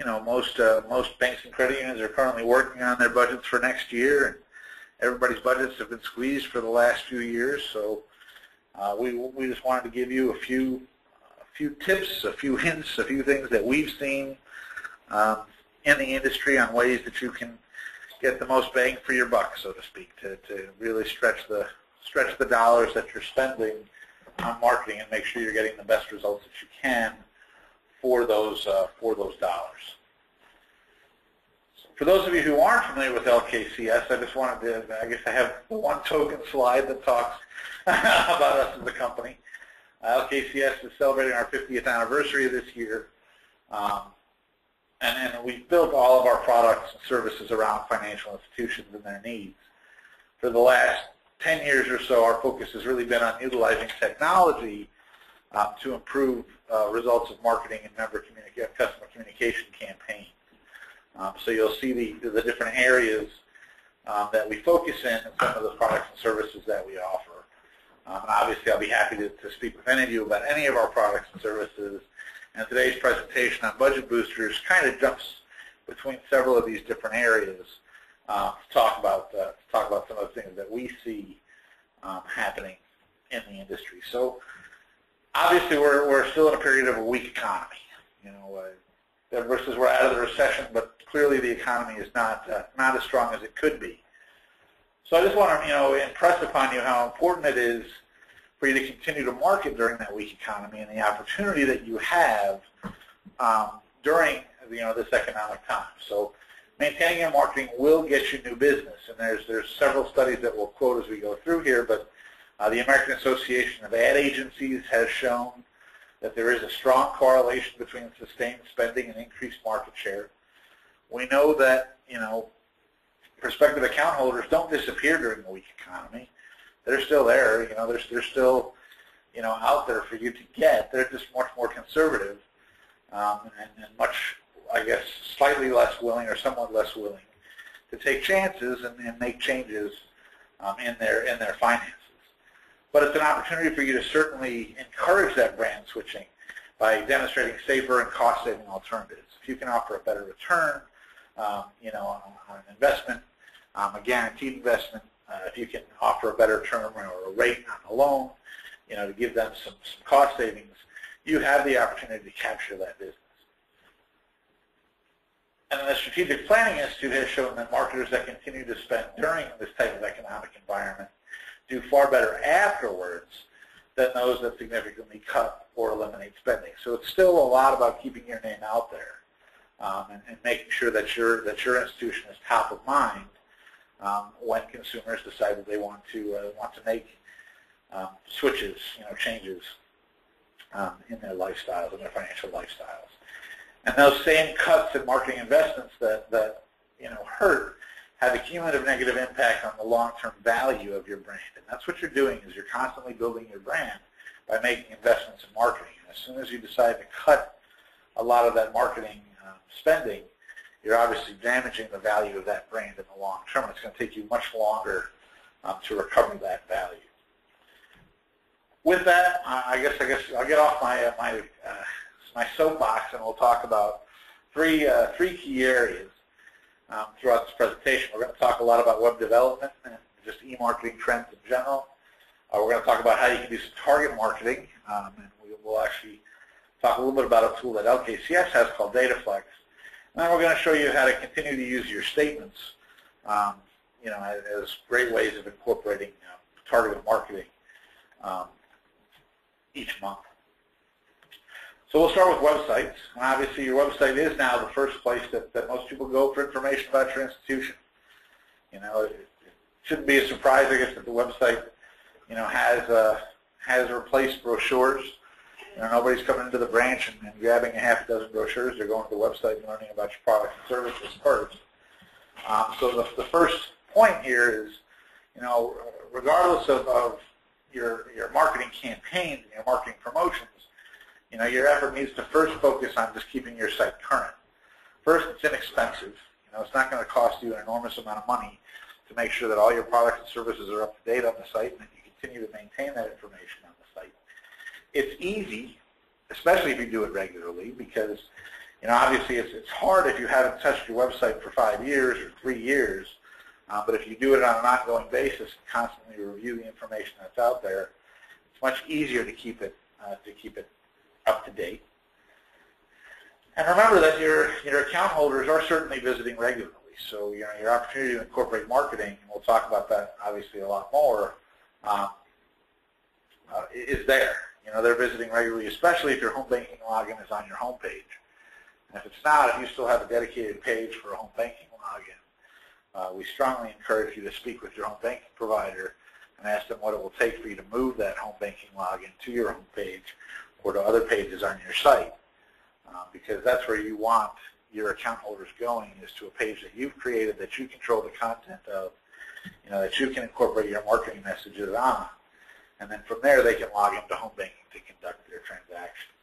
most banks and credit unions are currently working on their budgets for next year, and everybody's budgets have been squeezed for the last few years. So we just wanted to give you a few tips, a few hints, a few things that we've seen in the industry on ways that you can get the most bang for your buck, so to speak, to really stretch the dollars that you're spending on marketing and make sure you're getting the best results that you can for those dollars. For those of you who aren't familiar with LKCS, I just wanted to, I guess I have the one token slide that talks about us as a company. LKCS is celebrating our 50th anniversary this year, and we've built all of our products and services around financial institutions and their needs. For the last 10 years or so, our focus has really been on utilizing technology to improve results of marketing and customer communication campaigns. So you'll see the different areas that we focus in and some of the products and services that we offer. And obviously, I'll be happy to speak with any of you about any of our products and services. And today's presentation on budget boosters kind of jumps between several of these different areas to talk about some of the things that we see happening in the industry. So obviously, we're still in a period of a weak economy. Versus we're out of the recession, but clearly the economy is not as strong as it could be. So I just want to impress upon you how important it is for you to continue to market during that weak economy and the opportunity that you have during this economic time. So maintaining your marketing will get you new business, and there's several studies that we'll quote as we go through here, but the American Association of Ad Agencies has shown that there is a strong correlation between sustained spending and increased market share. We know that prospective account holders don't disappear during the weak economy. They're still there. They're still out there for you to get. They're just much more conservative and much, I guess, slightly less willing or somewhat less willing to take chances and make changes in their finances. But it's an opportunity for you to certainly encourage that brand switching by demonstrating safer and cost-saving alternatives. If you can offer a better return, on an investment, a guaranteed investment, if you can offer a better term or a rate on a loan, to give them some cost savings, you have the opportunity to capture that business. And the Strategic Planning Institute has shown that marketers that continue to spend during this type of economic environment do far better afterwards than those that significantly cut or eliminate spending. So it's still a lot about keeping your name out there and making sure that your institution is top of mind when consumers decide that they want to make switches, changes in their lifestyles, in their financial lifestyles. And those same cuts in marketing investments that hurt have a cumulative negative impact on the long-term value of your brand. And that's what you're doing, is you're constantly building your brand by making investments in marketing. And as soon as you decide to cut a lot of that marketing spending, you're obviously damaging the value of that brand in the long term. It's going to take you much longer to recover that value. With that, I guess I'll get off my soapbox, and we'll talk about three key areas throughout this presentation. We're going to talk a lot about web development and just e-marketing trends in general. We're going to talk about how you can do some target marketing, and we'll actually talk a little bit about a tool that LKCS has called DataFlex. And then we're going to show you how to continue to use your statements, as great ways of incorporating targeted marketing each month. So we'll start with websites. And obviously, your website is now the first place that most people go for information about your institution. It shouldn't be a surprise, I guess, that the website, has replaced brochures. Nobody's coming into the branch and grabbing a half a dozen brochures. They're going to the website and learning about your products and services first. So the first point here is, regardless of your marketing campaigns and your marketing promotions, your effort needs to first focus on just keeping your site current. First, it's inexpensive. It's not going to cost you an enormous amount of money to make sure that all your products and services are up to date on the site and that you continue to maintain that information on the site. It's easy, especially if you do it regularly, because Obviously it's hard if you haven't touched your website for 5 years or 3 years, but if you do it on an ongoing basis and constantly review the information that's out there, it's much easier to keep it up to date. And remember that your account holders are certainly visiting regularly, so your opportunity to incorporate marketing, and we'll talk about that obviously a lot more, is there. They're visiting regularly, especially if your home banking login is on your home page. And if it's not, if you still have a dedicated page for a home banking login, we strongly encourage you to speak with your home banking provider and ask them what it will take for you to move that home banking login to your home page or to other pages on your site, because that's where you want your account holders going, is to a page that you've created, that you control the content of, that you can incorporate your marketing messages on, and then from there they can log into home banking to conduct their transactions.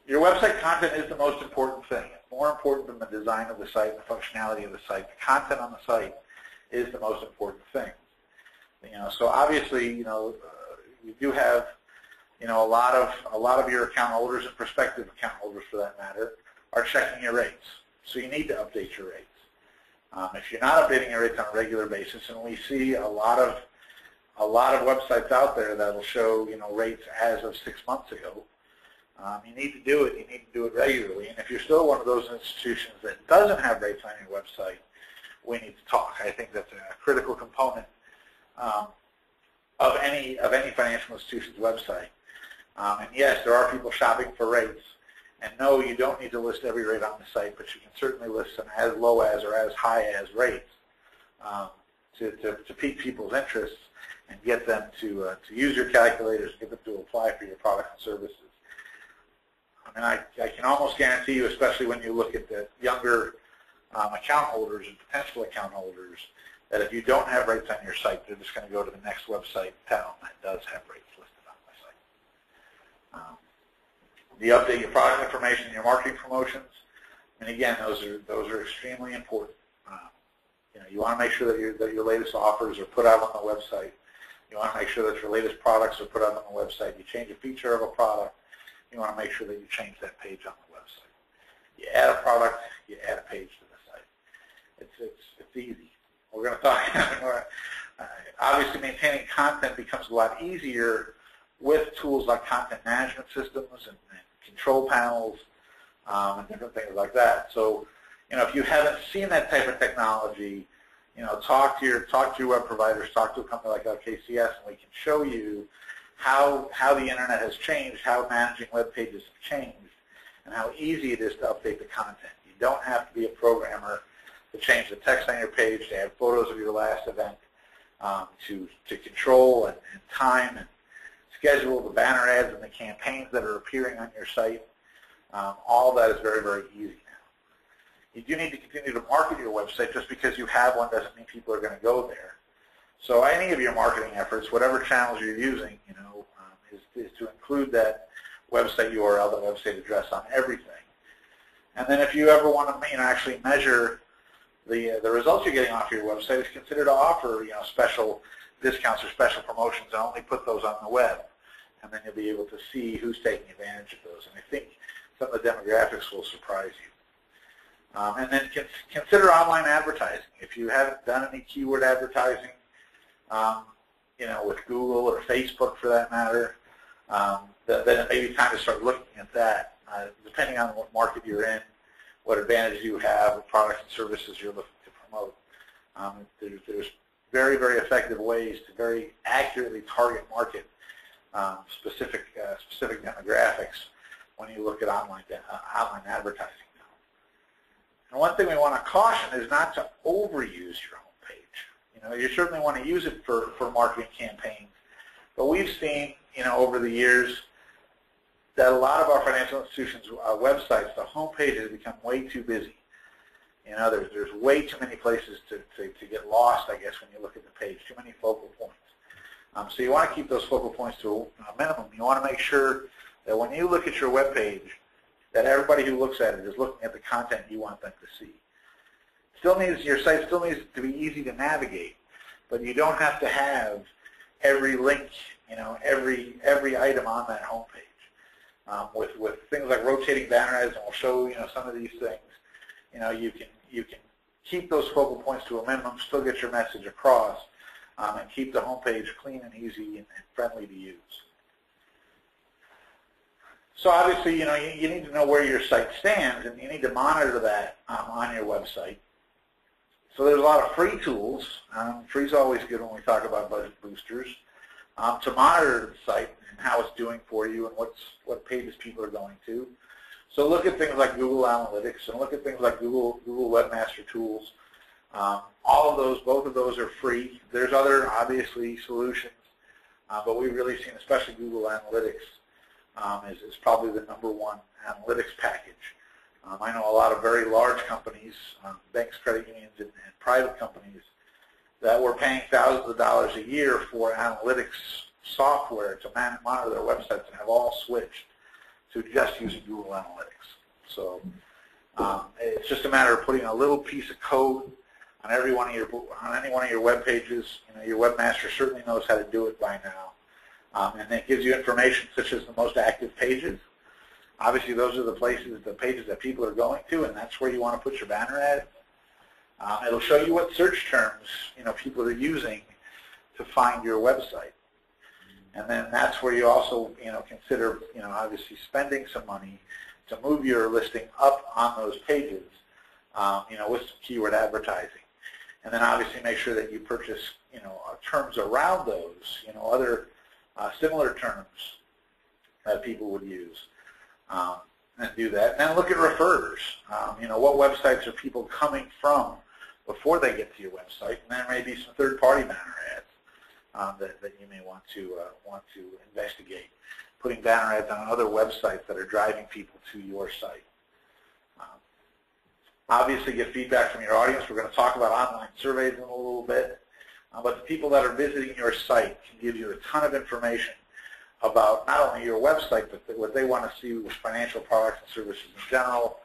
Your website content is the most important thing. It's more important than the design of the site, the functionality of the site. The content on the site is the most important thing. So obviously, you do have, a lot of your account holders and prospective account holders, for that matter, are checking your rates. So you need to update your rates. If you're not updating your rates on a regular basis, and we see a lot of websites out there that will show, rates as of 6 months ago, you need to do it. You need to do it regularly. And if you're still one of those institutions that doesn't have rates on your website, we need to talk. I think that's a critical component of any financial institution's website. And yes, there are people shopping for rates. And no, you don't need to list every rate on the site, but you can certainly list some as low as or as high as rates to pique people's interests and get them to use your calculators, get them to apply for your products and services. I mean, I can almost guarantee you, especially when you look at the younger account holders and potential account holders, that if you don't have rates on your site, they're just going to go to the next website in town that does have rates listed on the site. You update your product information, your marketing promotions, and again, those are extremely important. You want to make sure that your latest offers are put out on the website. You want to make sure that your latest products are put out on the website. You change a feature of a product, you want to make sure that you change that page on the website. You add a product, you add a page to the site. It's easy. We're going to talk. Obviously, maintaining content becomes a lot easier with tools like content management systems and control panels and different things like that. So, if you haven't seen that type of technology, talk to your web providers, talk to a company like LKCS, and we can show you how the internet has changed, how managing web pages have changed, and how easy it is to update the content. You don't have to be a programmer to change the text on your page, to add photos of your last event, to control and time and schedule the banner ads and the campaigns that are appearing on your site. All that is very, very easy now. You do need to continue to market your website. Just because you have one doesn't mean people are going to go there. So any of your marketing efforts, whatever channels you're using, is to include that website URL, that website address on everything. And then if you ever want to actually measure the results you're getting off your website, is consider to offer special discounts or special promotions, and only put those on the web. And then you'll be able to see who's taking advantage of those. And I think some of the demographics will surprise you. And then consider online advertising. If you haven't done any keyword advertising, with Google or Facebook for that matter, then it may be time to start looking at that, depending on what market you're in, what advantages you have, what products and services you're looking to promote. There's very, very effective ways to very accurately target market specific demographics when you look at online advertising. And one thing we want to caution is not to overuse your homepage. You certainly want to use it for marketing campaigns, but we've seen, over the years that a lot of our financial institutions' websites, the homepage has become way too busy. There's way too many places to get lost, I guess, when you look at the page, too many focal points. So you want to keep those focal points to a minimum. You want to make sure that when you look at your web page, that everybody who looks at it is looking at the content you want them to see. Your site still needs to be easy to navigate, but you don't have to have every link, every item on that homepage. With things like rotating banner ads, and we'll show some of these things. You can keep those focal points to a minimum, still get your message across, and keep the homepage clean and easy and friendly to use. So obviously, you need to know where your site stands, and you need to monitor that on your website. So there's a lot of free tools. Free is always good when we talk about budget boosters, to monitor the site and how it's doing for you and what pages people are going to. So look at things like Google Analytics and look at things like Google Webmaster Tools. All of those, both of those are free. There's other, obviously, solutions, but we've really seen, especially Google Analytics, is probably the #1 analytics package. I know a lot of very large companies, banks, credit unions, and private companies that were paying thousands of dollars a year for analytics software to monitor their websites and have all switched to just using Google Analytics. So it's just a matter of putting a little piece of code on any one of your web pages. Your webmaster certainly knows how to do it by now, and it gives you information such as the most active pages. Obviously, those are the pages that people are going to, and that's where you want to put your banner ads. It'll show you what search terms people are using to find your website, and then that's where you also consider obviously spending some money to move your listing up on those pages, with some keyword advertising, and then obviously make sure that you purchase terms around those, other similar terms that people would use. And do that. And then look at referrers. What websites are people coming from before they get to your website? And there may be some third-party banner ads that you may want to investigate. Putting banner ads on other websites that are driving people to your site. Obviously, get feedback from your audience. We're going to talk about online surveys in a little bit. But the people that are visiting your site can give you a ton of information about not only your website, but what they want to see with financial products and services in general,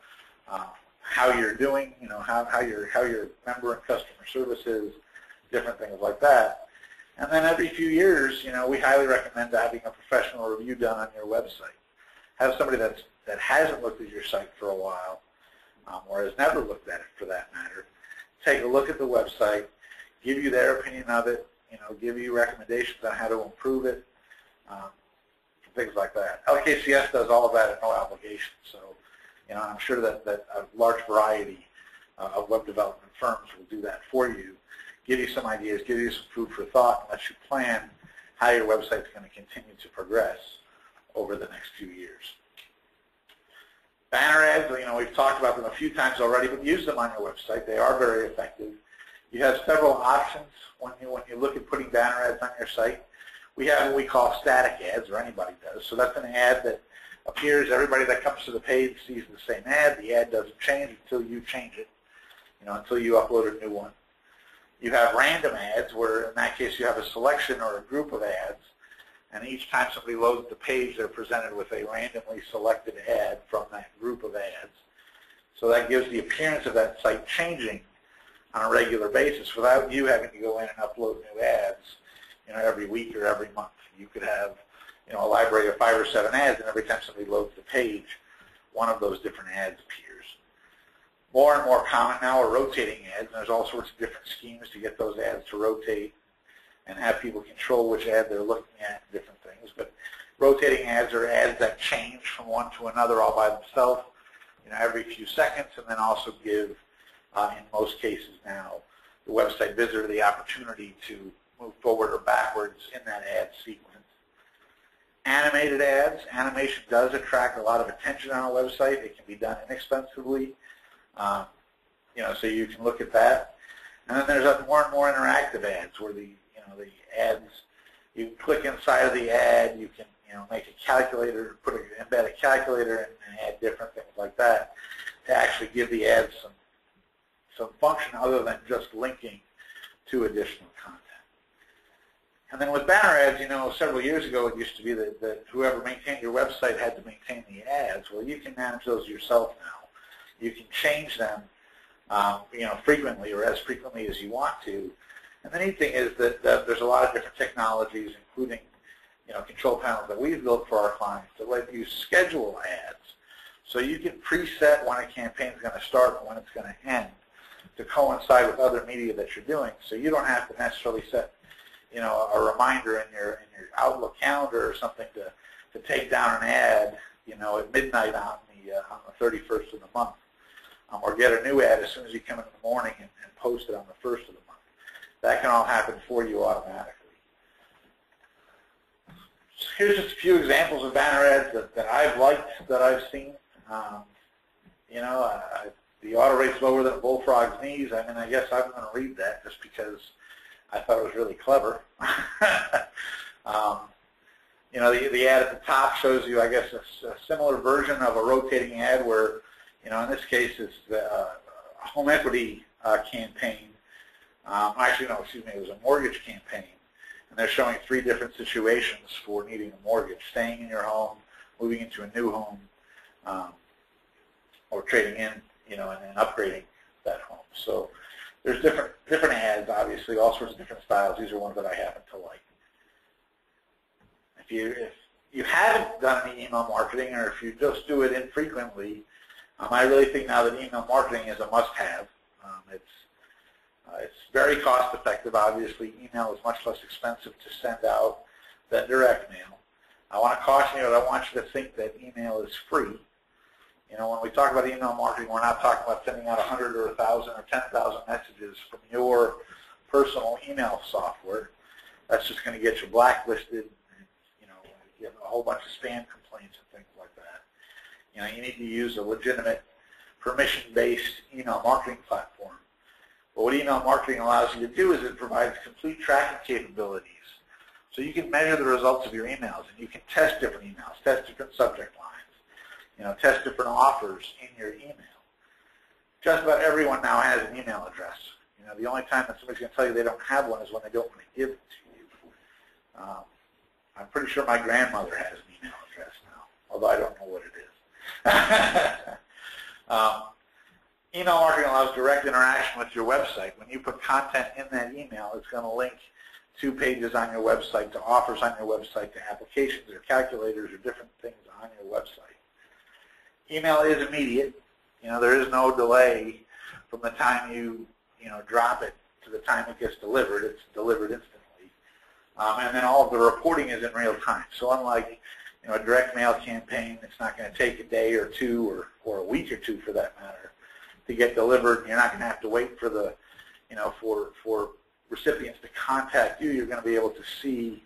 how you're doing, how your member and customer service is, different things like that. And then every few years, we highly recommend having a professional review done on your website. Have somebody that hasn't looked at your site for a while, or has never looked at it for that matter, take a look at the website, give you their opinion of it, give you recommendations on how to improve it. Things like that. LKCS does all of that at no obligation. So, I'm sure that a large variety of web development firms will do that for you, give you some ideas, give you some food for thought, and let you plan how your website's going to continue to progress over the next few years. Banner ads, we've talked about them a few times already, but use them on your website. They are very effective. You have several options when you look at putting banner ads on your site. We have what we call static ads, or anybody does. So that's an ad that appears, everybody that comes to the page sees the same ad. The ad doesn't change until you change it, until you upload a new one. You have random ads, where in that case you have a selection or a group of ads, and each time somebody loads the page, they're presented with a randomly selected ad from that group of ads. So that gives the appearance of that site changing on a regular basis without you having to go in and upload new ads every week or every month. You could have a library of 5 or 7 ads, and every time somebody loads the page, one of those different ads appears. More and more common now are rotating ads, and there's all sorts of different schemes to get those ads to rotate and have people control which ad they're looking at and different things. But rotating ads are ads that change from one to another all by themselves, every few seconds, and then also give, in most cases now, the website visitor the opportunity to move forward or backwards in that ad sequence. Animated ads. Animation does attract a lot of attention on a website. It can be done inexpensively, so you can look at that. And then there's more and more interactive ads where the ads, you click inside of the ad, you can make a calculator, embed a calculator and add different things like that to actually give the ads some function other than just linking to additional content. And then with banner ads, several years ago it used to be that whoever maintained your website had to maintain the ads. Well, you can manage those yourself now. You can change them, frequently or as frequently as you want to. And the neat thing is that there's a lot of different technologies, including control panels that we've built for our clients that let you schedule ads. So you can preset when a campaign is going to start and when it's going to end to coincide with other media that you're doing. So you don't have to necessarily set, a reminder in your Outlook calendar or something to take down an ad, at midnight on the 31st of the month, or get a new ad as soon as you come in the morning and post it on the 1st of the month. That can all happen for you automatically. So here's just a few examples of banner ads that I've liked, that I've seen. The auto rate's lower than a bullfrog's knees. I mean, I guess I'm going to read that just because I thought it was really clever. The ad at the top shows you, I guess, a similar version of a rotating ad where, in this case, it's the home equity campaign. Actually, no, excuse me, it was a mortgage campaign. And they're showing 3 different situations for needing a mortgage: staying in your home, moving into a new home, or trading in, and upgrading that home. So there's different ads, obviously, all sorts of different styles. These are ones that I happen to like. If you haven't done any email marketing, or if you just do it infrequently, I really think now that email marketing is a must-have. It's very cost-effective. Obviously, email is much less expensive to send out than direct mail. I want to caution you that I want you to think that email is free. When we talk about email marketing, we're not talking about sending out 100 or 1,000 or 10,000 messages from your personal email software. That's just going to get you blacklisted, and, get a whole bunch of spam complaints and things like that. You need to use a legitimate permission-based email marketing platform. But what email marketing allows you to do is it provides complete tracking capabilities. So you can measure the results of your emails, and you can test different emails, test different subject lines, test different offers in your email. Just about everyone now has an email address. The only time that somebody's going to tell you they don't have one is when they don't want to give it to you. I'm pretty sure my grandmother has an email address now, although I don't know what it is. Email marketing allows direct interaction with your website. When you put content in that email, it's going to link to pages on your website, to offers on your website, to applications or calculators or different things on your website. Email is immediate. There is no delay from the time you drop it to the time it gets delivered. It's delivered instantly. And then all of the reporting is in real time. So unlike a direct mail campaign, it's not going to take a day or two or a week or two for that matter to get delivered. You're not going to have to wait for the for recipients to contact you. You're going to be able to see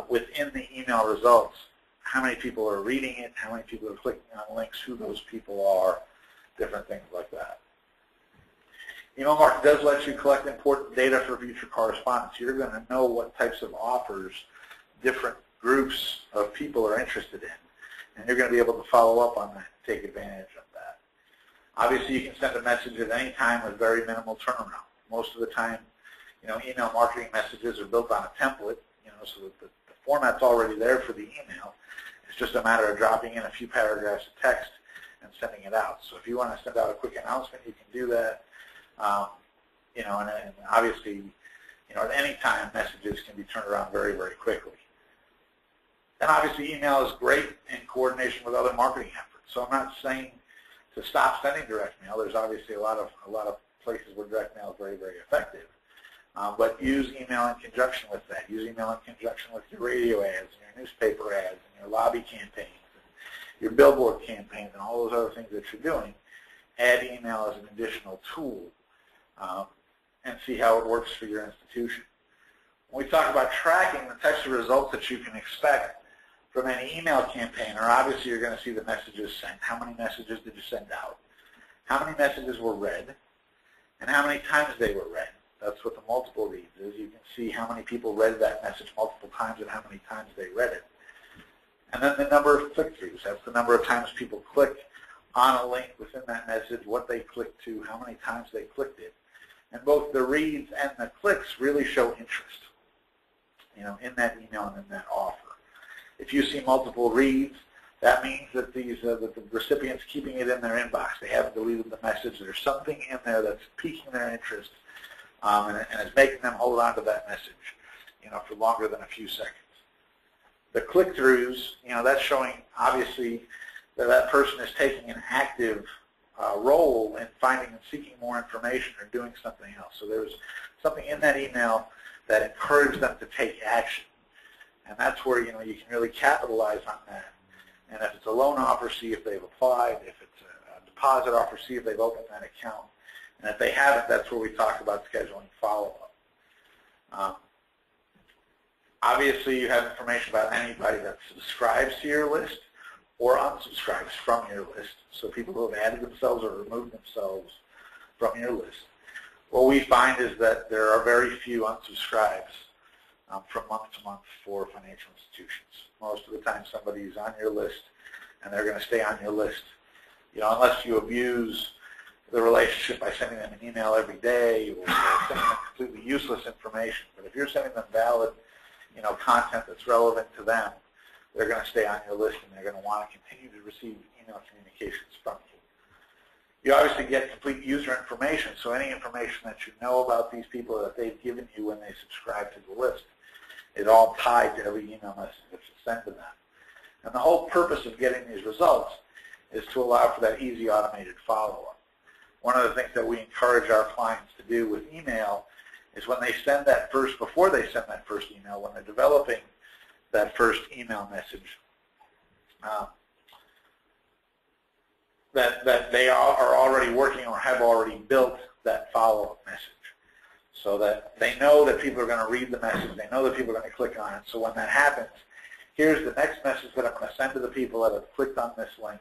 within the email results how many people are reading it, how many people are clicking on links, who those people are, different things like that. Email marketing does let you collect important data for future correspondence. You're going to know what types of offers different groups of people are interested in, and you're going to be able to follow up on that and take advantage of that. Obviously, you can send a message at any time with very minimal turnaround. Most of the time, email marketing messages are built on a template, so that the format's already there for the email. It's just a matter of dropping in a few paragraphs of text and sending it out. So if you want to send out a quick announcement, you can do that. And obviously, at any time, messages can be turned around very, very quickly. And obviously, email is great in coordination with other marketing efforts. So I'm not saying to stop sending direct mail. There's obviously a lot of places where direct mail is very, very effective. But use email in conjunction with that. Use email in conjunction with your radio ads, and your newspaper ads, and your lobby campaigns, and your billboard campaigns, and all those other things that you're doing. Add email as an additional tool and see how it works for your institution. When we talk about tracking the types of results that you can expect from any email campaign, or obviously you're going to see the messages sent. How many messages did you send out? How many messages were read? And how many times they were read? That's what the multiple reads is. You can see how many people read that message multiple times and how many times they read it. And then the number of click-throughs. That's the number of times people click on a link within that message, what they clicked to, how many times they clicked it. And both the reads and the clicks really show interest, in that email and in that offer. If you see multiple reads, that means that that the recipient's keeping it in their inbox. They haven't deleted the message. There's something in there that's piquing their interest, and it's making them hold on to that message, for longer than a few seconds. The click-throughs, that's showing obviously that that person is taking an active role in finding and seeking more information or doing something else. So there's something in that email that encouraged them to take action. And that's where, you can really capitalize on that. And if it's a loan offer, see if they've applied. If it's a deposit offer, see if they've opened that account. And if they haven't, that's where we talk about scheduling follow-up. Obviously, you have information about anybody that subscribes to your list or unsubscribes from your list. So people who have added themselves or removed themselves from your list. What we find is that there are very few unsubscribes from month to month for financial institutions. Most of the time somebody's on your list and they're going to stay on your list. Unless you abuse the relationship by sending them an email every day or sending them completely useless information. But if you're sending them valid, content that's relevant to them, they're going to stay on your list and they're going to want to continue to receive email communications from you. You obviously get complete user information, so any information that you know about these people that they've given you when they subscribe to the list is all tied to every email message that you send to them. And the whole purpose of getting these results is to allow for that easy automated follow-up. One of the things that we encourage our clients to do with email is when they send that first, before they send that first email, when they're developing that first email message, that they are already working or have already built that follow-up message so that they know that people are going to read the message, they know that people are going to click on it. So when that happens, here's the next message that I'm going to send to the people that have clicked on this link.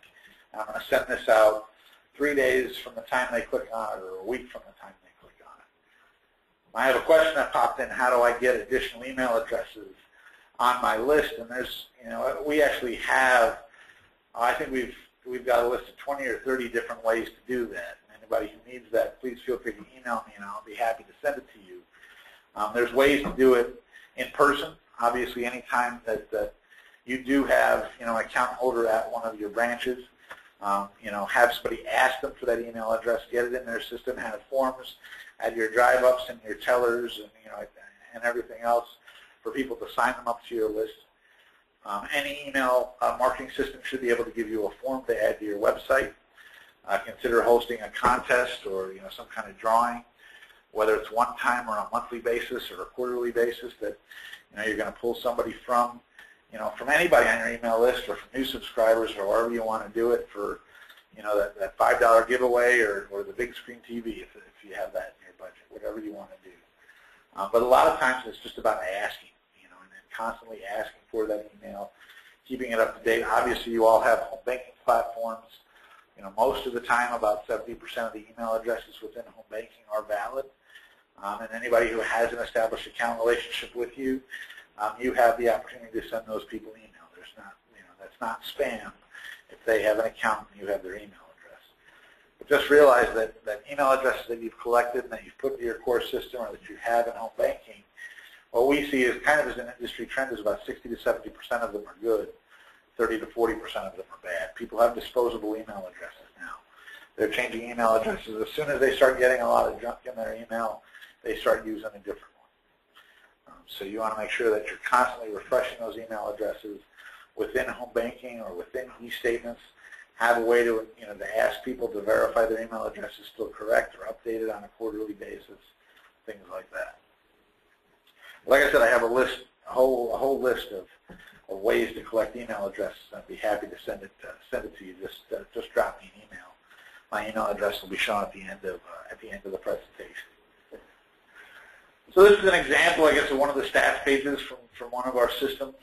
I'm going to send this out 3 days from the time they click on it or a week from the time they click on it. I have a question that popped in, how do I get additional email addresses on my list? And there's, we actually have, I think we've got a list of 20 or 30 different ways to do that. And anybody who needs that, please feel free to email me and I'll be happy to send it to you. There's ways to do it in person. Obviously, anytime that you do have, an account holder at one of your branches, have somebody ask them for that email address, get it in their system, have forms at your drive-ups and your tellers and, and everything else for people to sign them up to your list. Any email marketing system should be able to give you a form to add to your website. Consider hosting a contest or some kind of drawing, whether it's one time or on a monthly basis or a quarterly basis that you're going to pull somebody from anybody on your email list or from new subscribers or however you want to do it for that $5 giveaway or the big screen TV if you have that in your budget, whatever you want to do. But a lot of times it's just about asking, and then constantly asking for that email, keeping it up to date. Obviously, you all have home banking platforms. Most of the time, about 70% of the email addresses within home banking are valid. And anybody who has an established account relationship with you, you have the opportunity to send those people email. There's not, that's not spam if they have an account and you have their email address. But just realize that email addresses that you've collected and that you've put into your core system or that you have in home banking, what we see is kind of as an industry trend is about 60 to 70% of them are good, 30 to 40% of them are bad. People have disposable email addresses now. They're changing email addresses. As soon as they start getting a lot of junk in their email, they start using a different one. So you want to make sure that you're constantly refreshing those email addresses within home banking or within e-statements. Have a way to to ask people to verify their email address is still correct or updated on a quarterly basis, things like that. Like I said, I have a whole list of ways to collect email addresses. I'd be happy to send it to you. Just drop me an email. My email address will be shown at the end of the presentation. So this is an example, I guess, of one of the stats pages from one of our systems.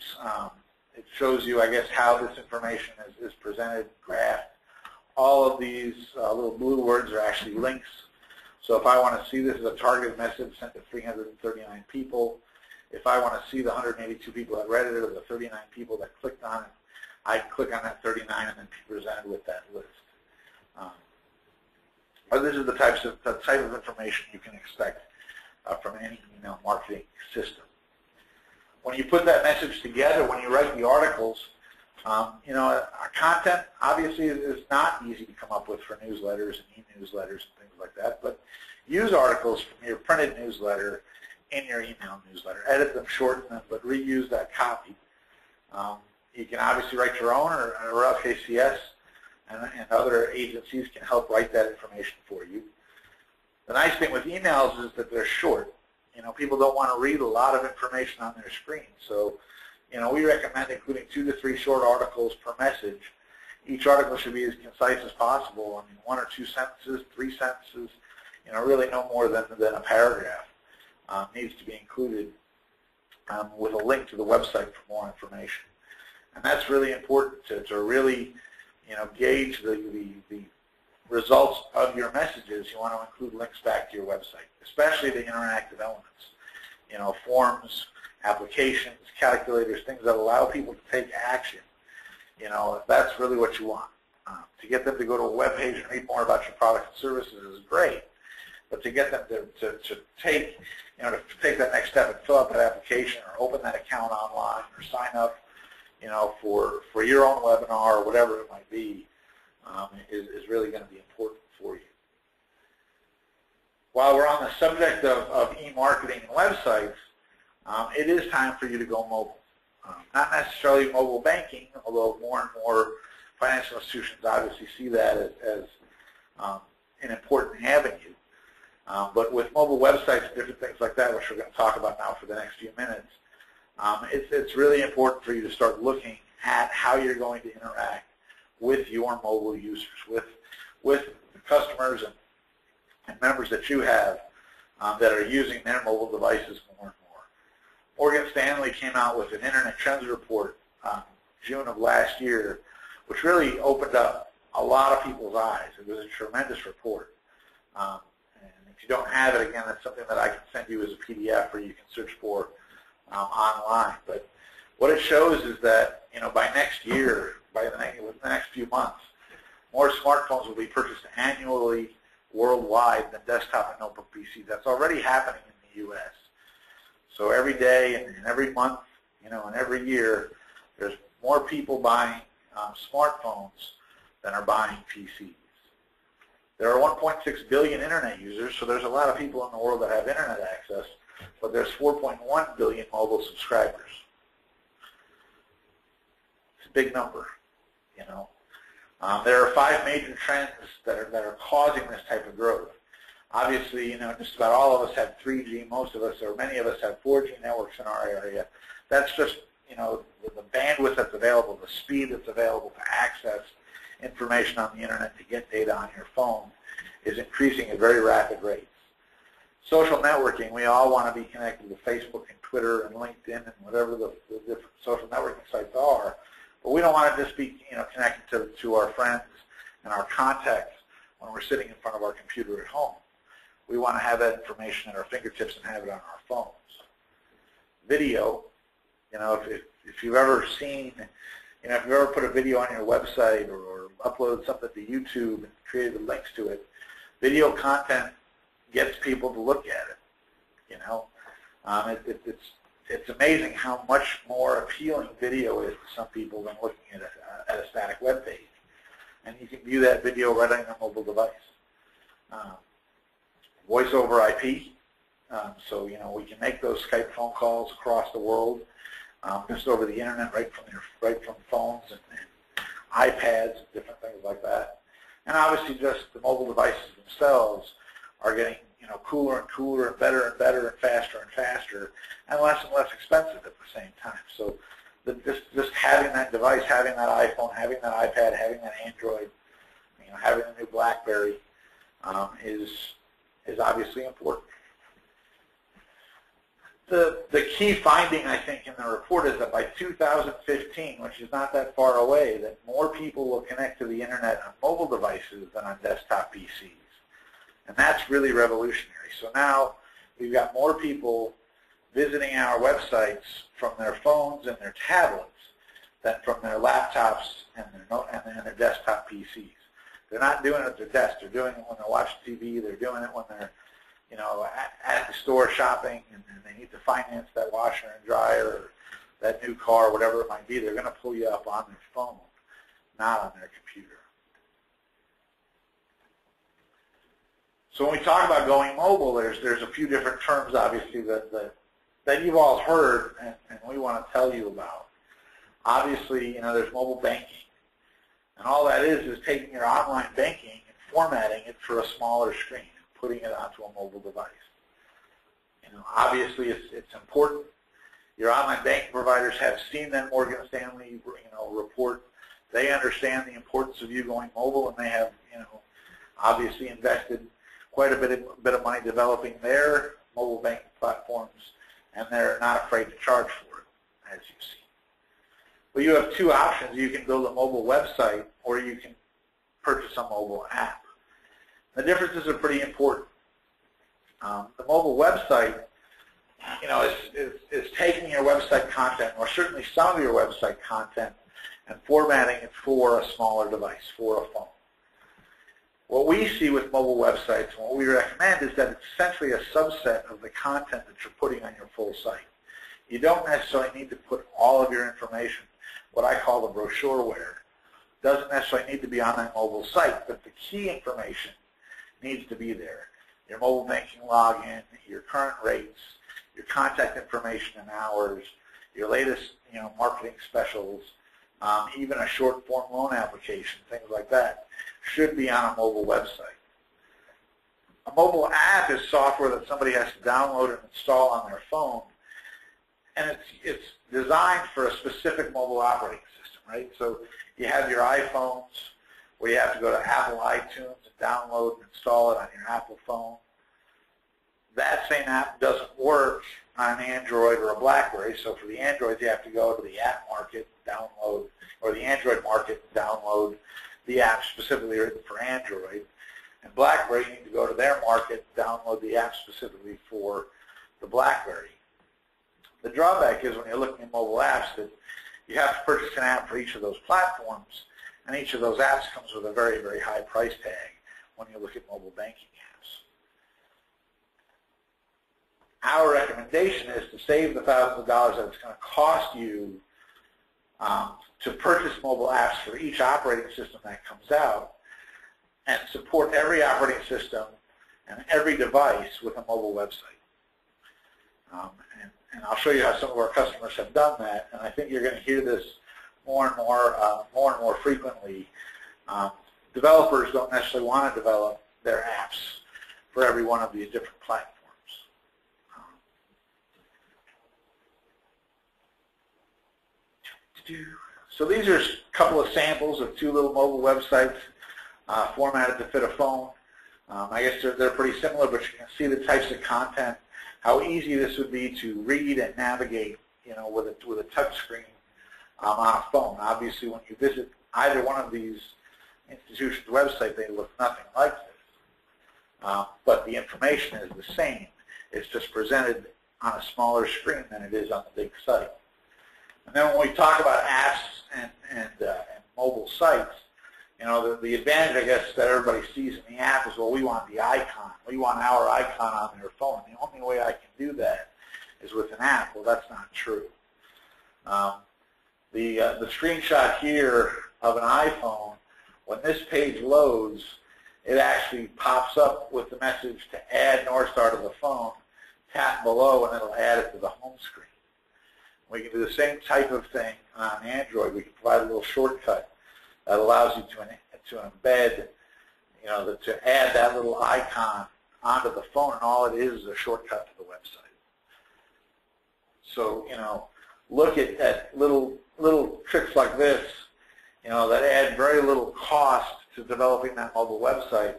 It shows you, I guess, how this information is presented, graphed. All of these little blue words are actually links. So if I want to see this as a targeted message sent to 339 people, if I want to see the 182 people that read it or the 39 people that clicked on it, I click on that 39 and then be presented with that list. But this is the type of information you can expect from any email marketing system. When you put that message together, when you write the articles, content obviously is not easy to come up with for newsletters and e-newsletters and things like that, but use articles from your printed newsletter in your email newsletter. Edit them, shorten them, but reuse that copy You can obviously write your own, or LKCS and other agencies can help write that information for you. The nice thing with emails is that they're short. People don't want to read a lot of information on their screen. So, we recommend including 2 to 3 short articles per message. Each article should be as concise as possible. 1 or 2 sentences, 3 sentences, really no more than a paragraph needs to be included with a link to the website for more information. And that's really important to really, gauge the results of your messages. You want to include links back to your website, especially the interactive elements. Forms, applications, calculators, things that allow people to take action. That's really what you want. To get them to go to a web page and read more about your products and services is great, but to get them to take, to take that next step and fill out that application or open that account online or sign up, for your own webinar or whatever it might be, is really going to be important for you. While we're on the subject of e-marketing and websites, it is time for you to go mobile. Not necessarily mobile banking, although more and more financial institutions obviously see that as an important avenue. But with mobile websites and different things like that, which we're going to talk about now for the next few minutes, it's really important for you to start looking at how you're going to interact with your mobile users, with the customers and members that you have that are using their mobile devices more and more. Morgan Stanley came out with an Internet Trends report June of last year, which really opened up a lot of people's eyes. It was a tremendous report. And if you don't have it, again, that's something that I can send you as a PDF or you can search for online. But what it shows is that, by next year, within the next few months, more smartphones will be purchased annually worldwide than desktop and notebook PCs. That's already happening in the U.S. So every day and every month, and every year, there's more people buying smartphones than are buying PCs. There are 1.6 billion internet users, so there's a lot of people in the world that have internet access, but there's 4.1 billion mobile subscribers. It's a big number, There are 5 major trends that are causing this type of growth. Obviously, just about all of us have 3G. Most of us, or many of us, have 4G networks in our area. That's just, the bandwidth that's available, the speed that's available to access information on the internet, to get data on your phone, is increasing at very rapid rates. Social networking, we all want to be connected to Facebook and Twitter and LinkedIn and whatever the different social networking sites are, but we don't want to just be connected to our friends and our contacts when we're sitting in front of our computer at home. We want to have that information at our fingertips and have it on our phones. Video, if you've ever seen, if you've ever put a video on your website or uploaded something to YouTube and created links to it, video content gets people to look at it. It's amazing how much more appealing video is to some people than looking at a static web page. And you can view that video right on your mobile device. Voice over IP, so we can make those Skype phone calls across the world just over the internet, right from phones and iPads and different things like that. And obviously, just the mobile devices themselves are getting cooler and cooler and better and faster and less expensive at the same time. So just having that device, having that iPhone, having that iPad, having that Android, having a new BlackBerry is obviously important. The key finding, I think, in the report is that by 2015, which is not that far away, that more people will connect to the internet on mobile devices than on desktop PCs. And that's really revolutionary. So now we've got more people visiting our websites from their phones and their tablets than from their laptops and their desktop PCs. They're not doing it at their desk. They're doing it when they're watching TV. They're doing it when they're at the store shopping and they need to finance that washer and dryer or that new car, whatever it might be. They're going to pull you up on their phone, not on their computer. So when we talk about going mobile, there's a few different terms, obviously, that you've all heard and we want to tell you about. Obviously, there's mobile banking. And all that is taking your online banking and formatting it for a smaller screen and putting it onto a mobile device. Obviously, it's important. Your online banking providers have seen that Morgan Stanley, report. They understand the importance of you going mobile, and they have, obviously invested quite a bit of money developing their mobile banking platforms, and they're not afraid to charge for it, as you see. But you have two options. You can build a mobile website, or you can purchase a mobile app. The differences are pretty important. The mobile website, is taking your website content, or certainly some of your website content, and formatting it for a smaller device, for a phone. What we see with mobile websites, and what we recommend, is that it's essentially a subset of the content that you're putting on your full site. You don't necessarily need to put all of your information, what I call the brochureware. Doesn't necessarily need to be on that mobile site, but the key information needs to be there. Your mobile banking login, your current rates, your contact information and hours, your latest marketing specials, even a short form loan application, things like that, should be on a mobile website. A mobile app is software that somebody has to download and install on their phone, and it's designed for a specific mobile operating system, right? So you have your iPhones, where you have to go to Apple iTunes and download and install it on your Apple phone. That same app doesn't work on an Android or a BlackBerry, so for the Android, you have to go to the app market, download, or the Android market, download the app specifically written for Android. And BlackBerry, you need to go to their market, download the app specifically for the BlackBerry. The drawback is when you're looking at mobile apps that you have to purchase an app for each of those platforms, and each of those apps comes with a very, very high price tag when you look at mobile banking apps. Our recommendation is to save the thousands of dollars that it's going to cost you to purchase mobile apps for each operating system that comes out, and support every operating system and every device with a mobile website. And I'll show you how some of our customers have done that, and I think you're going to hear this more and more frequently. Developers don't necessarily want to develop their apps for every one of these different platforms. So these are a couple of samples of two little mobile websites formatted to fit a phone. I guess they're pretty similar, but you can see the types of content, how easy this would be to read and navigate, with a touch screen on a phone. Obviously, when you visit either one of these institutions' website, they look nothing like this. But the information is the same. It's just presented on a smaller screen than it is on the big site. And then when we talk about apps and mobile sites, the advantage, I guess, that everybody sees in the app is, well, we want the icon. We want our icon on their phone. The only way I can do that is with an app. Well, that's not true. The screenshot here of an iPhone, when this page loads, it actually pops up with the message to add Northstar to the phone. Tap below, and it'll add it to the home screen. We can do the same type of thing on Android. We can provide a little shortcut that allows you to embed, to add that little icon onto the phone, and all it is a shortcut to the website. So, look at little tricks like this, that add very little cost to developing that mobile website,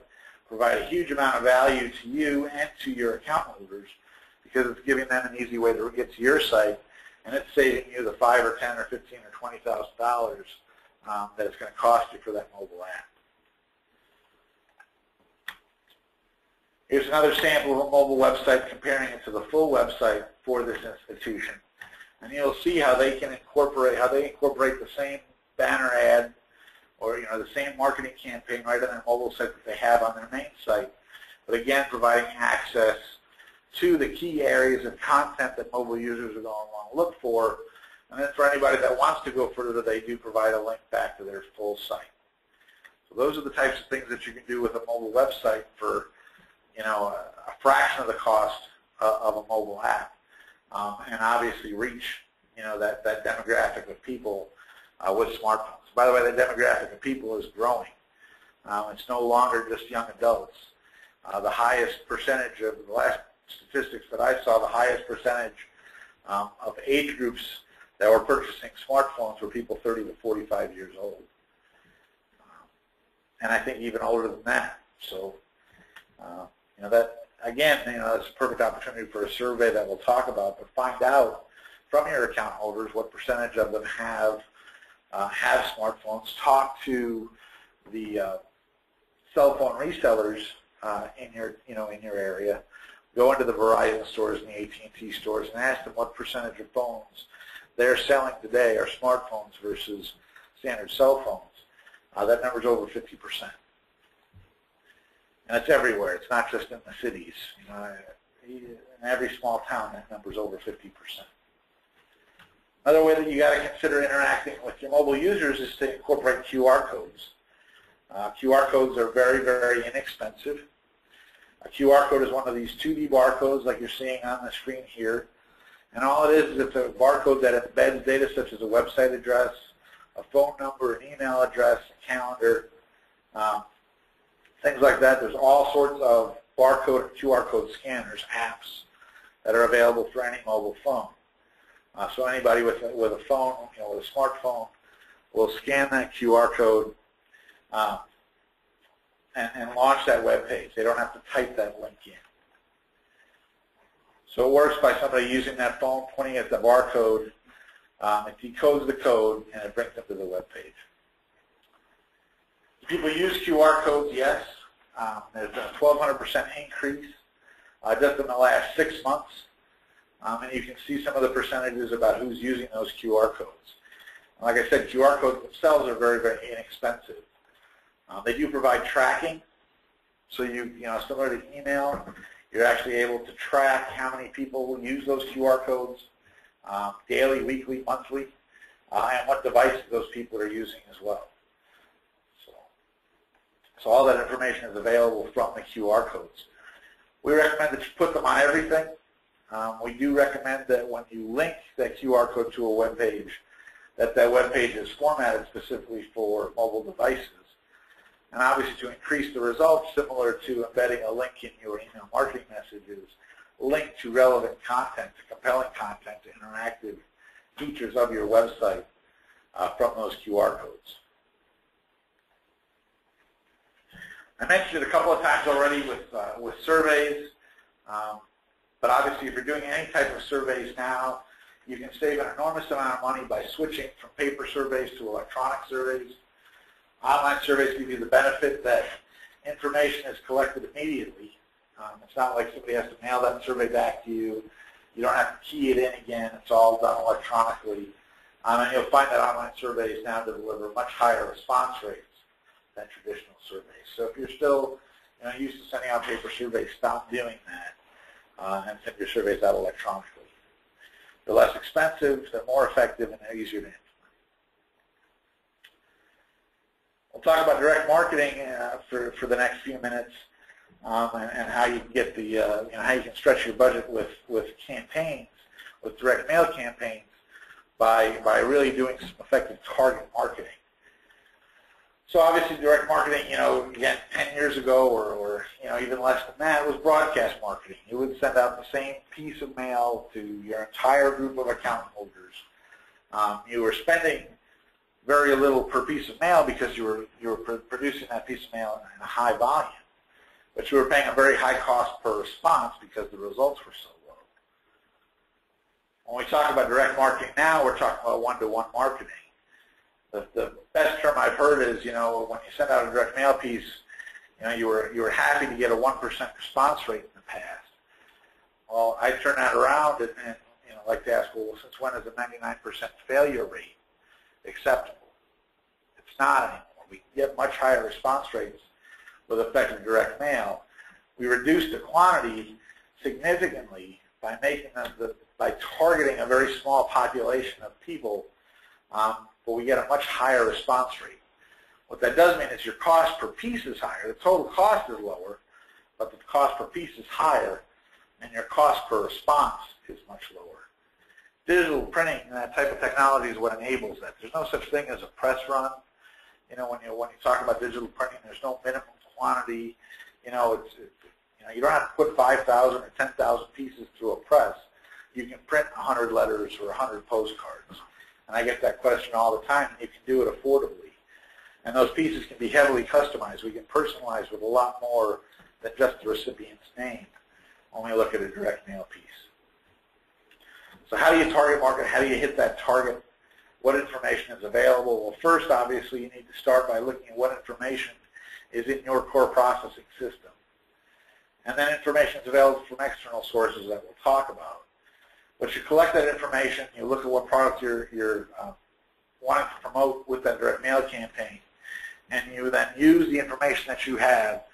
provide a huge amount of value to you and to your account holders, because it's giving them an easy way to get to your site, and it's saving you the $5 or $10 or $15 or $20,000 that it's going to cost you for that mobile app. Here's another sample of a mobile website, comparing it to the full website for this institution, and you'll see how they incorporate the same banner ad, or the same marketing campaign right on their mobile site that they have on their main site, but again providing access to the key areas of content that mobile users are going to want to look for. And then for anybody that wants to go further, they do provide a link back to their full site. So those are the types of things that you can do with a mobile website for, a fraction of the cost of a mobile app, and obviously reach, that demographic of people with smartphones. By the way, the demographic of people is growing. It's no longer just young adults. The highest percentage of the last statistics that I saw, the highest percentage of age groups that were purchasing smartphones were people 30 to 45 years old. And I think even older than that. So, that, again, it's a perfect opportunity for a survey that we'll talk about, but find out from your account holders what percentage of them have smartphones. Talk to the cell phone resellers in your area. Go into the Verizon stores and the AT&T stores and ask them what percentage of phones they're selling today are smartphones versus standard cell phones. That number's over 50%. And it's everywhere. It's not just in the cities. In every small town, that number's over 50%. Another way that you got to consider interacting with your mobile users is to incorporate QR codes. QR codes are very, very inexpensive. A QR code is one of these 2D barcodes like you're seeing on the screen here. And all it is it's a barcode that embeds data such as a website address, a phone number, an email address, a calendar, things like that. There's all sorts of barcode and QR code scanners, apps, that are available for any mobile phone. So anybody with a phone, with a smartphone, will scan that QR code and launch that web page. They don't have to type that link in. So it works by somebody using that phone, pointing at the barcode. It decodes the code, and it brings them to the web page. People use QR codes, yes. There's a 1,200% increase just in the last 6 months. And you can see some of the percentages about who's using those QR codes. And like I said, QR codes themselves are very, very inexpensive. They do provide tracking. So similar to email, you're actually able to track how many people will use those QR codes daily, weekly, monthly, and what devices those people are using as well. So all that information is available from the QR codes. We recommend that you put them on everything. We do recommend that when you link that QR code to a web page, that web page is formatted specifically for mobile devices. And obviously to increase the results, similar to embedding a link in your email marketing messages, link to relevant content, to compelling content, to interactive features of your website from those QR codes. I mentioned it a couple of times already with surveys, but obviously if you're doing any type of surveys now, you can save an enormous amount of money by switching from paper surveys to electronic surveys. Online surveys give you the benefit that information is collected immediately. It's not like somebody has to mail that survey back to you. You don't have to key it in again. It's all done electronically. And you'll find that online surveys now deliver much higher response rates than traditional surveys. So if you're still used to sending out paper surveys, stop doing that and send your surveys out electronically. They're less expensive, they're more effective, and they're easier to implement. We'll talk about direct marketing for the next few minutes and how you can get how you can stretch your budget with campaigns, with direct mail campaigns, by really doing some effective target marketing. So obviously direct marketing, again, 10 years ago or even less than that, was broadcast marketing. You would send out the same piece of mail to your entire group of account holders. You were spending very little per piece of mail because you were producing that piece of mail in a high volume, but you were paying a very high cost per response because the results were so low. When we talk about direct marketing now, we're talking about one-to-one marketing. The best term I've heard is, when you send out a direct mail piece, you were happy to get a 1% response rate in the past. Well, I turn that around and like to ask, well, since when is a 99% failure rate acceptable? It's not anymore. We can get much higher response rates with effective direct mail. We reduce the quantity significantly by by targeting a very small population of people, but we get a much higher response rate. What that does mean is your cost per piece is higher. The total cost is lower, but the cost per piece is higher, and your cost per response is much lower. Digital printing and that type of technology is what enables that. There's no such thing as a press run. You know, when you talk about digital printing, there's no minimum quantity. You know, you don't have to put 5,000 or 10,000 pieces through a press. You can print 100 letters or 100 postcards. And I get that question all the time, and you can do it affordably. And those pieces can be heavily customized. We can personalize with a lot more than just the recipient's name when we look at a direct mail piece. So how do you target market? How do you hit that target? What information is available? Well, first, obviously, you need to start by looking at what information is in your core processing system. And then information is available from external sources that we'll talk about. But you collect that information, you look at what products you're wanting to promote with that direct mail campaign, and you then use the information that you have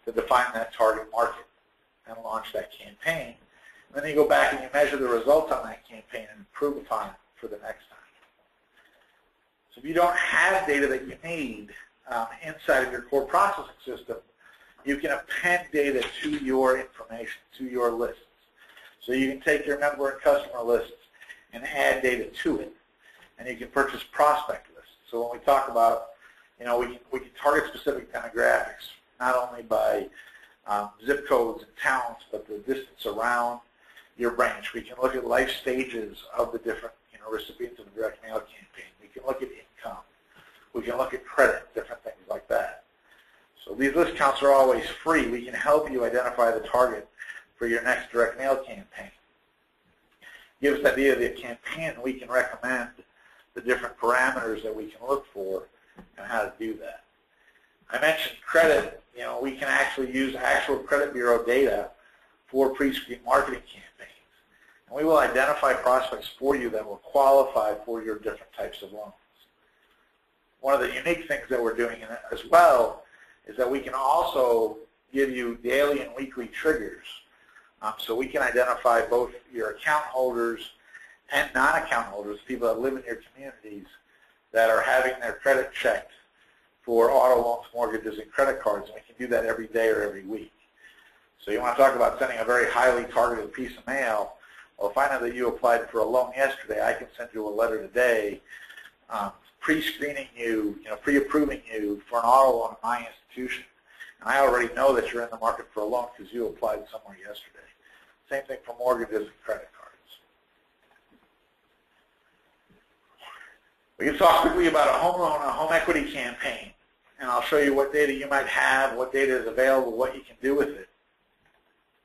to define that target market and launch that campaign. And then you go back and you measure the results on that campaign and improve upon it for the next time. So if you don't have data that you need inside of your core processing system, you can append data to your information, to your lists. So you can take your member and customer lists and add data to it. And you can purchase prospect lists. So when we talk about, you know, we can target specific demographics, not only by zip codes and towns, but the distance around your branch. We can look at life stages of the different, you know, recipients of the direct mail campaign. We can look at income. We can look at credit, different things like that. So these list counts are always free. We can help you identify the target for your next direct mail campaign. Give us the idea of the campaign, and we can recommend the different parameters that we can look for and how to do that. I mentioned credit. You know, we can actually use actual credit bureau data for pre-screen marketing campaigns. And we will identify prospects for you that will qualify for your different types of loans. One of the unique things that we're doing as well is that we can also give you daily and weekly triggers. So we can identify both your account holders and non-account holders, people that live in your communities that are having their credit checked for auto loans, mortgages, and credit cards. And we can do that every day or every week. So you want to talk about sending a very highly targeted piece of mail. Well, if I know that you applied for a loan yesterday, I can send you a letter today pre-screening you, pre-approving you for an auto loan in my institution. And I already know that you're in the market for a loan because you applied somewhere yesterday. Same thing for mortgages and credit cards. We can talk quickly about a home loan, a home equity campaign. And I'll show you what data you might have, what data is available, what you can do with it.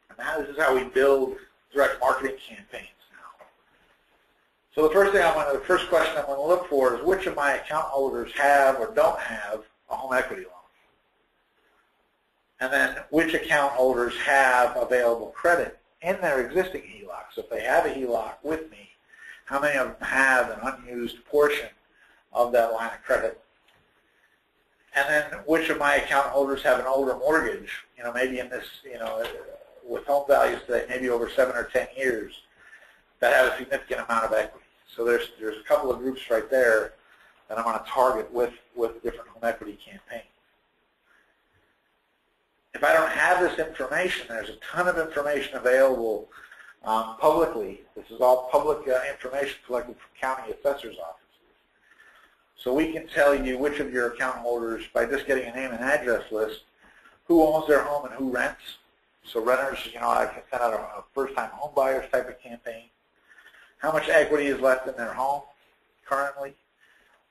And this is how we build direct marketing campaigns now. So the first question I'm going to look for is which of my account holders have or don't have a home equity loan. And then which account holders have available credit in their existing HELOC. So if they have a HELOC with me, how many of them have an unused portion of that line of credit? And then which of my account holders have an older mortgage, maybe in this, with home values today, maybe over 7 or 10 years, that have a significant amount of equity. So there's a couple of groups right there that I'm going to target with different home equity campaigns. If I don't have this information, there's a ton of information available publicly. This is all public information collected from county assessors' offices. So we can tell you which of your account holders, by just getting a name and address list, who owns their home and who rents. So renters, I can send out a first-time home buyers type of campaign. How much equity is left in their home currently,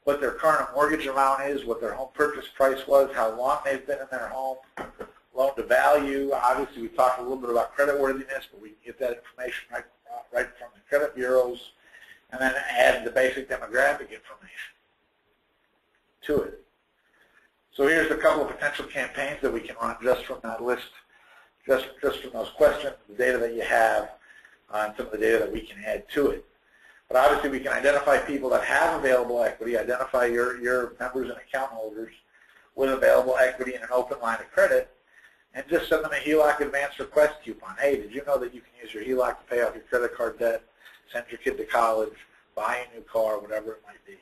what their current mortgage amount is, what their home purchase price was, how long they've been in their home, loan to value. Obviously, we talked a little bit about creditworthiness, but we can get that information right from the credit bureaus, and then add the basic demographic information to it. So here's a couple of potential campaigns that we can run just from that list, just from those questions, the data that you have, and some of the data that we can add to it. But obviously, we can identify people that have available equity, identify your members and account holders with available equity and an open line of credit, and just send them a HELOC advance request coupon. Hey, did you know that you can use your HELOC to pay off your credit card debt, send your kid to college, buy a new car, whatever it might be.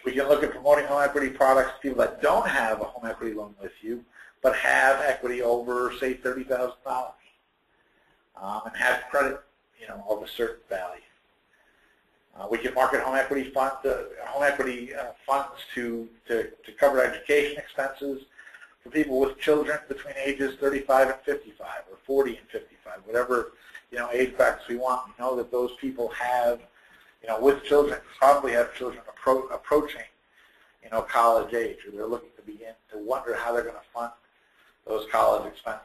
We can look at promoting home equity products to people that don't have a home equity loan with you, but have equity over, say, $30,000, and have credit, of a certain value. We can market home equity funds to cover education expenses for people with children between ages 35 and 55 or 40 and 55, whatever age brackets we want. We know that those people have, with children, probably have children approaching college age, or they're looking to begin to wonder how they're going to fund those college expenses.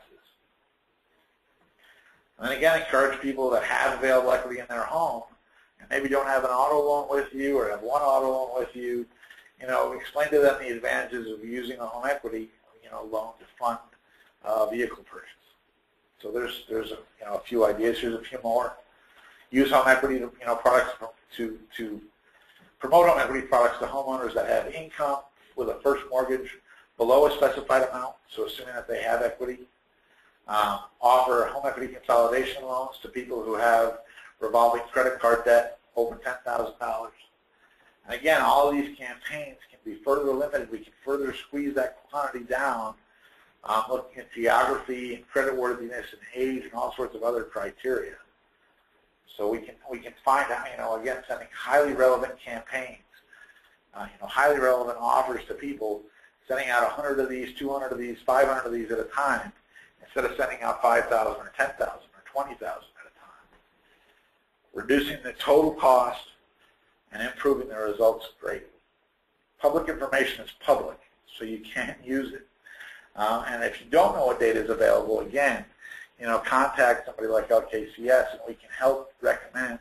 And then again, encourage people that have available equity in their home and maybe don't have an auto loan with you or have one auto loan with you. Explain to them the advantages of using a home equity loan to fund vehicle purchase. So there's a few ideas. Here's a few more. Use home equity products to promote home equity products to homeowners that have income with a first mortgage below a specified amount, so assuming that they have equity. Offer home equity consolidation loans to people who have revolving credit card debt over $10,000. And again, all of these campaigns can be further limited. We can further squeeze that quantity down, looking at geography and creditworthiness and age and all sorts of other criteria. So we can find out, again, sending highly relevant campaigns, highly relevant offers to people, sending out 100 of these, 200 of these, 500 of these at a time, instead of sending out 5,000 or 10,000 or 20,000 at a time. Reducing the total cost and improving the results greatly. Public information is public, so you can't use it. And if you don't know what data is available, again, contact somebody like LKCS, and we can help recommend,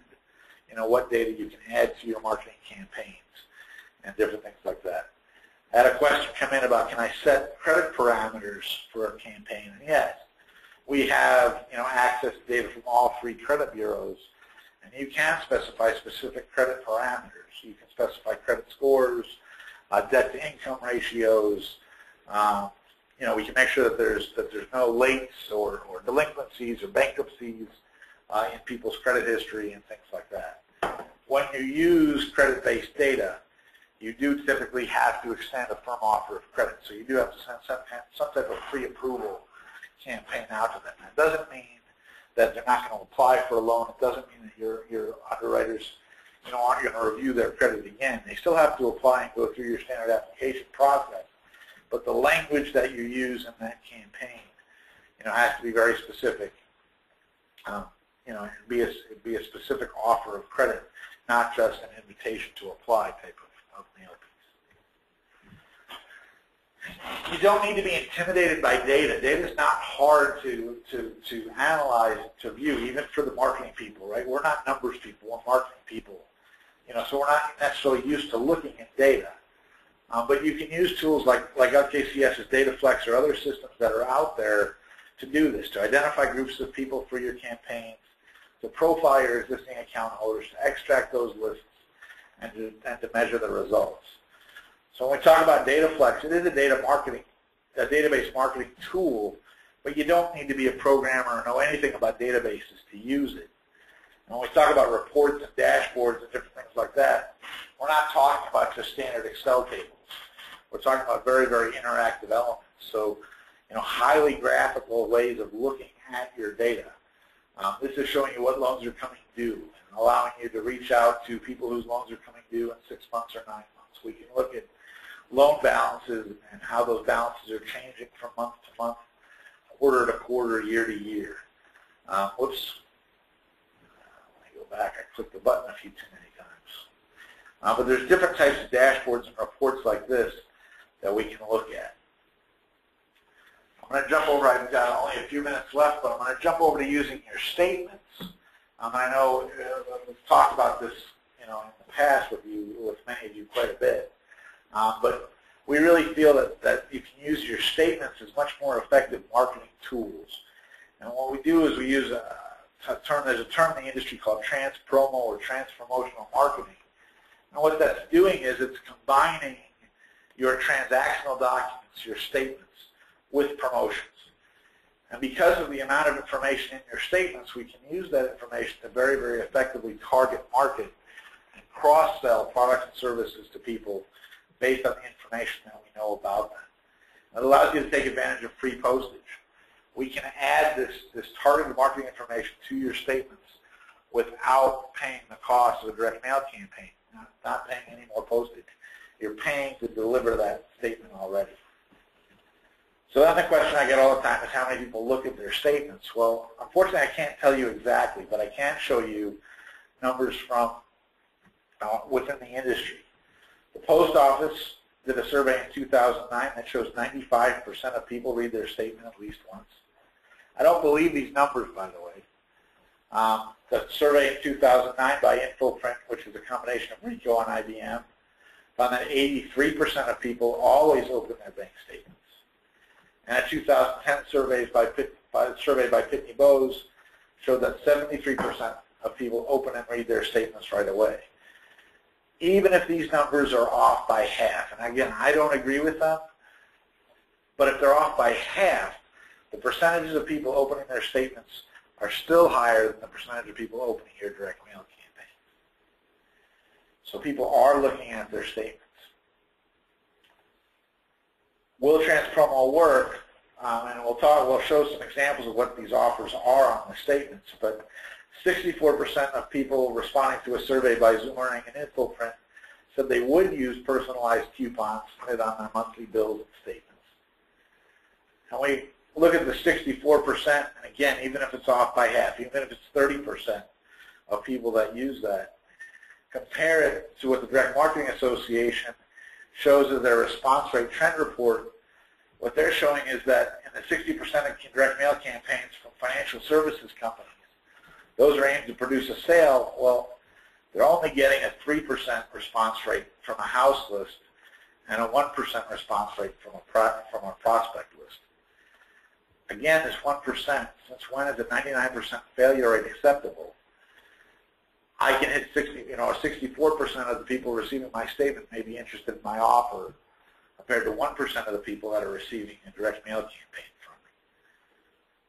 what data you can add to your marketing campaigns and different things like that. I had a question come in about, can I set credit parameters for a campaign? And yes, we have, access to data from all 3 credit bureaus, and you can specify specific credit parameters. You can specify credit scores, debt-to-income ratios. We can make sure that there's no lates or delinquencies or bankruptcies in people's credit history and things like that. When you use credit-based data, you do typically have to extend a firm offer of credit. So you do have to send some type of pre-approval campaign out to them. It doesn't mean that they're not going to apply for a loan. It doesn't mean that your underwriters aren't going to review their credit again. They still have to apply and go through your standard application process. But the language that you use in that campaign, has to be very specific. It'd be a specific offer of credit, not just an invitation to apply type of mail piece. You don't need to be intimidated by data. Data is not hard to analyze, to view, even for the marketing people, right? We're not numbers people, we're marketing people. So we're not necessarily used to looking at data. But you can use tools like LKCS's DataFlex or other systems that are out there to do this, to identify groups of people for your campaigns, to profile your existing account holders, to extract those lists, and to measure the results. So when we talk about DataFlex, it is a database marketing tool, but you don't need to be a programmer or know anything about databases to use it. And when we talk about reports and dashboards and different things like that, we're not talking about just standard Excel tables. We're talking about very, very interactive elements. So, highly graphical ways of looking at your data. This is showing you what loans are coming due and allowing you to reach out to people whose loans are coming due in 6 months or 9 months. We can look at loan balances and how those balances are changing from month to month, quarter to quarter, year to year. Whoops. Let me go back. I clicked the button a few too many times. But there's different types of dashboards and reports like this that we can look at. I'm going to jump over. I've got only a few minutes left, but I'm going to jump over to using your statements. I know we've talked about this, in the past with many of you quite a bit. But we really feel that you can use your statements as much more effective marketing tools. And what we do is we use there's a term in the industry called Transpromo or Transpromotional Marketing. And what that's doing is it's combining your transactional documents, your statements, with promotions. And because of the amount of information in your statements, we can use that information to very, very effectively target market and cross-sell products and services to people based on the information that we know about them. It allows you to take advantage of free postage. We can add this targeted marketing information to your statements without paying the cost of a direct mail campaign, not paying any more postage. You're paying to deliver that statement already. So then the question I get all the time is how many people look at their statements. Well, unfortunately, I can't tell you exactly, but I can show you numbers from within the industry. The post office did a survey in 2009 that shows 95% of people read their statement at least once. I don't believe these numbers, by the way. The survey in 2009 by InfoPrint, which is a combination of Ricoh and IBM, found that 83% of people always open their bank statements. And a 2010 survey by Pitney Bowes showed that 73% of people open and read their statements right away. Even if these numbers are off by half, and again, I don't agree with them, but if they're off by half, the percentages of people opening their statements are still higher than the percentage of people opening your direct mail campaigns. So people are looking at their statements. Will Transpromo work? And we'll show some examples of what these offers are on the statements, but 64% of people responding to a survey by Zoomerang and InfoPrint said they would use personalized coupons printed on their monthly bills and statements. And we look at the 64%, and again, even if it's off by half, even if it's 30% of people that use that, compare it to what the Direct Marketing Association shows as their response rate trend report. What they're showing is that in the 60% of direct mail campaigns from financial services companies, those are aimed to produce a sale. Well, they're only getting a 3% response rate from a house list and a 1% response rate from a prospect list. Again, this 1%, since when is a 99% failure rate acceptable? I can hit 64% of the people receiving my statement may be interested in my offer, compared to 1% of the people that are receiving a direct mail campaign from me.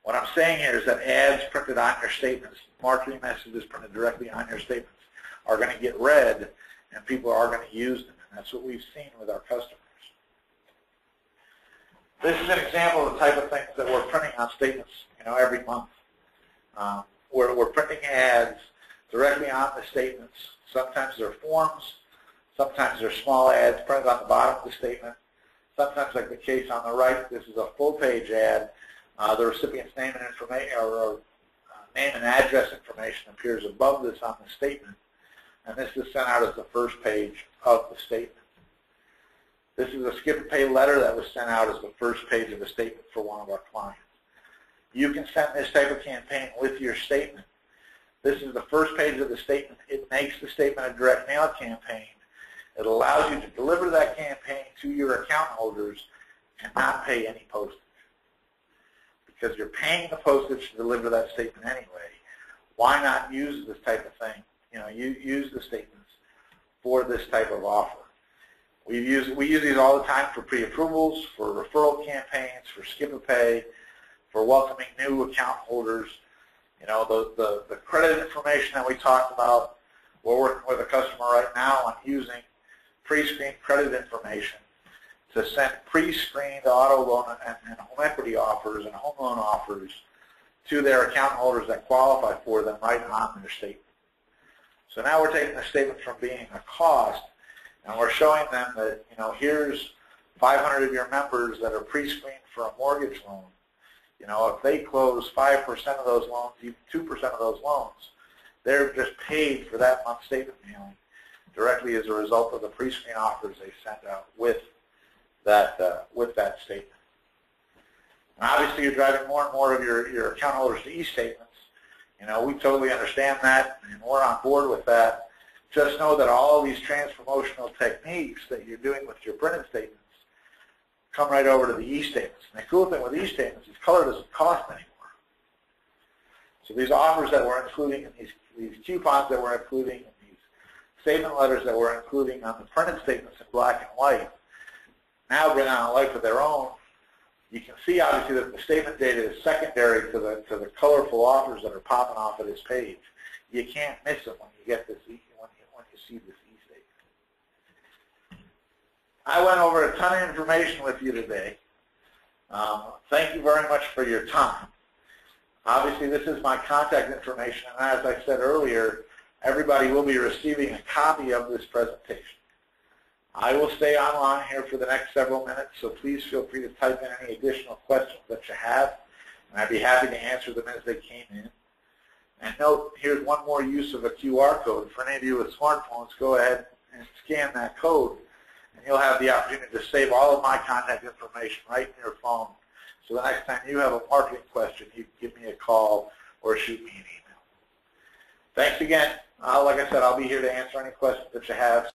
What I'm saying here is that ads printed on your statements, marketing messages printed directly on your statements, are going to get read, and people are going to use them, and that's what we've seen with our customers. This is an example of the type of things that we're printing on statements, every month. We're printing ads directly on the statements. Sometimes they're forms. Sometimes they're small ads printed on the bottom of the statement. Sometimes, like the case on the right, this is a full-page ad. The recipient's name and information, or name and address information, appears above this on the statement, and this is sent out as the first page of the statement. This is a skip-and-pay letter that was sent out as the first page of the statement for one of our clients. You can send this type of campaign with your statement. This is the first page of the statement. It makes the statement a direct mail campaign. It allows you to deliver that campaign to your account holders and not pay any postage. Because you're paying the postage to deliver that statement anyway, why not use this type of thing? Use the statements for this type of offer. We use these all the time for pre-approvals, for referral campaigns, for skip-a-pay, for welcoming new account holders. The credit information that we talked about, we're working with a customer right now on using pre-screened credit information to send pre-screened auto loan and home equity offers and home loan offers to their account holders that qualify for them right on their statement. So now we're taking the statement from being a cost, and we're showing them that, here's 500 of your members that are pre-screened for a mortgage loan. If they close 5% of those loans, even 2% of those loans, they're just paid for that month's statement mailing directly as a result of the pre-screen offers they sent out with that statement. And obviously, you're driving more and more of your account holders to e-statements. We totally understand that, and we're on board with that. Just know that all of these trans-promotional techniques that you're doing with your printed statements come right over to the e-statements. And the cool thing with e-statements is color doesn't cost anymore. So these offers that we're including, and these coupons that we're including, and these statement letters that we're including on the printed statements in black and white, now bring on a life of their own. You can see obviously that the statement data is secondary to the colorful offers that are popping off of this page. You can't miss it when you get this when you see this e-statement. I went over a ton of information with you today. Thank you very much for your time. Obviously, this is my contact information, and as I said earlier, everybody will be receiving a copy of this presentation. I will stay online here for the next several minutes, so please feel free to type in any additional questions that you have, and I'd be happy to answer them as they came in. And note, here's one more use of a QR code. For any of you with smartphones, go ahead and scan that code, and you'll have the opportunity to save all of my contact information right in your phone. So the next time you have a marketing question, you can give me a call or shoot me an email. Thanks again. Like I said, I'll be here to answer any questions that you have.